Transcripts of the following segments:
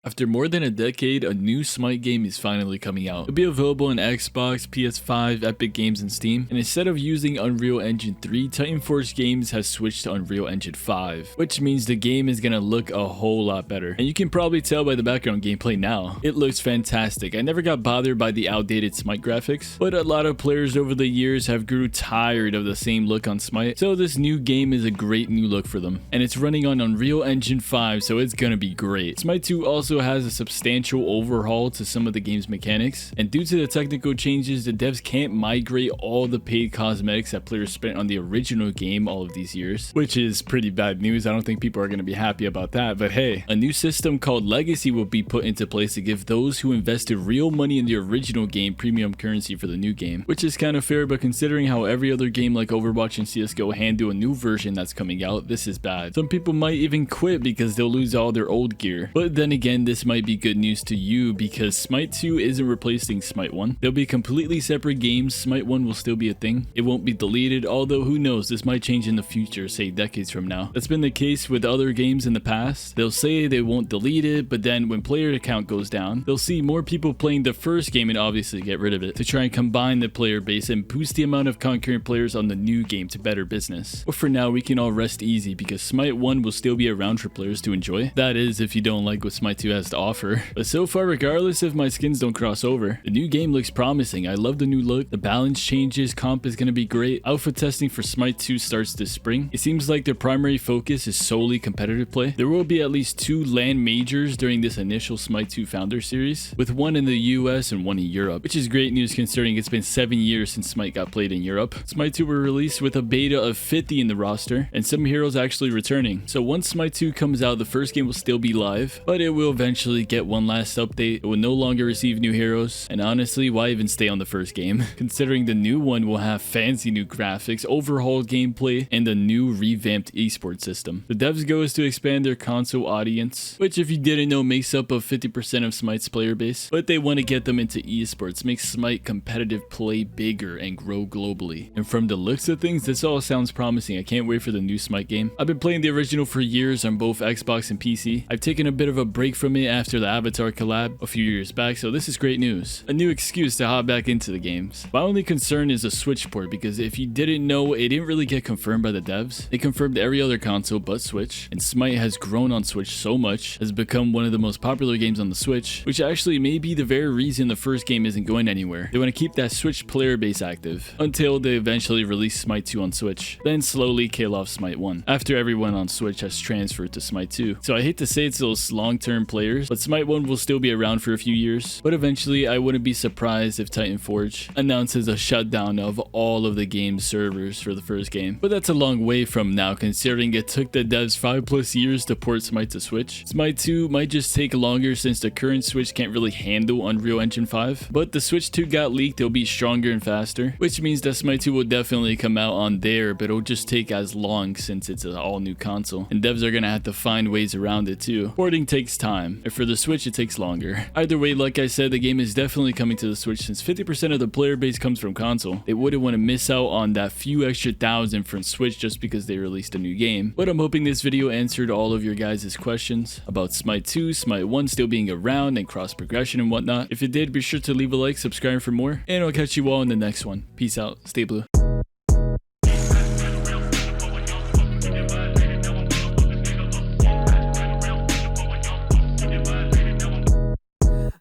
After more than a decade, a new Smite game is finally coming out. It'll be available on Xbox, PS5, Epic Games, and Steam. And instead of using Unreal Engine 3, Titan Forge Games has switched to Unreal Engine 5, which means the game is gonna look a whole lot better. And you can probably tell by the background gameplay now. It looks fantastic. I never got bothered by the outdated Smite graphics, but a lot of players over the years have grew tired of the same look on Smite, so this new game is a great new look for them. And it's running on Unreal Engine 5, so it's gonna be great. Smite 2 also has a substantial overhaul to some of the game's mechanics, and due to the technical changes, the devs can't migrate all the paid cosmetics that players spent on the original game all of these years, which is pretty bad news. I don't think people are going to be happy about that, but hey, a new system called Legacy will be put into place to give those who invested real money in the original game premium currency for the new game, which is kind of fair, but considering how every other game like Overwatch and CSGO handle a new version that's coming out, this is bad. Some people might even quit because they'll lose all their old gear, but then again, this might be good news to you because Smite 2 isn't replacing Smite 1. They'll be completely separate games. Smite 1 will still be a thing. It won't be deleted, although who knows, this might change in the future, say decades from now. That's been the case with other games in the past. They'll say they won't delete it, but then when player count goes down, they'll see more people playing the first game and obviously get rid of it to try and combine the player base and boost the amount of concurrent players on the new game to better business. But for now, we can all rest easy because Smite 1 will still be around for players to enjoy. That is, if you don't like what Smite 2 has to offer. But so far, regardless if my skins don't cross over, the new game looks promising. I love the new look. The balance changes, comp is going to be great. Alpha testing for Smite 2 starts this spring. It seems like their primary focus is solely competitive play. There will be at least 2 LAN majors during this initial Smite 2 Founder series, with one in the US and one in Europe, which is great news considering it's been 7 years since Smite got played in Europe. Smite 2 were released with a beta of 50 in the roster, and some heroes actually returning. So once Smite 2 comes out, the first game will still be live, but it will eventually get one last update. It will no longer receive new heroes, and honestly, why even stay on the first game? Considering the new one will have fancy new graphics, overhauled gameplay, and a new revamped esports system. The devs' goal is to expand their console audience, which if you didn't know makes up of 50% of Smite's player base, but they want to get them into esports, make Smite competitive play bigger and grow globally. And from the looks of things, this all sounds promising. I can't wait for the new Smite game. I've been playing the original for years on both Xbox and PC. I've taken a bit of a break from it after the Avatar collab a few years back, so this is great news. A new excuse to hop back into the games. My only concern is the Switch port, because if you didn't know, it didn't really get confirmed by the devs. They confirmed every other console but Switch, and Smite has grown on Switch so much, has become one of the most popular games on the Switch, which actually may be the very reason the first game isn't going anywhere. They want to keep that Switch player base active until they eventually release Smite 2 on Switch, then slowly kill off Smite 1 after everyone on Switch has transferred to Smite 2. So I hate to say it's those long-term players, but Smite 1 will still be around for a few years, but eventually I wouldn't be surprised if Titan Forge announces a shutdown of all of the game's servers for the first game. But that's a long way from now, considering it took the devs 5+ years to port Smite to Switch. Smite 2 might just take longer since the current Switch can't really handle Unreal Engine 5, but the Switch 2 got leaked, it'll be stronger and faster, which means that Smite 2 will definitely come out on there, but it'll just take as long since it's an all-new console, and devs are gonna have to find ways around it too. Porting takes time, and for the Switch it takes longer. Either way, like I said, the game is definitely coming to the Switch since 50% of the player base comes from console. They wouldn't want to miss out on that few extra thousand from Switch just because they released a new game. But I'm hoping this video answered all of your guys' questions about Smite 2, Smite 1 still being around, and cross progression and whatnot. If it did, be sure to leave a like, subscribe for more, and I'll catch you all in the next one. Peace out, stay blue.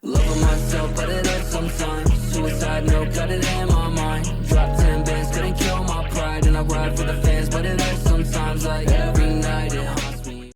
Loving myself, but it hurts sometimes. Suicide, no, cut it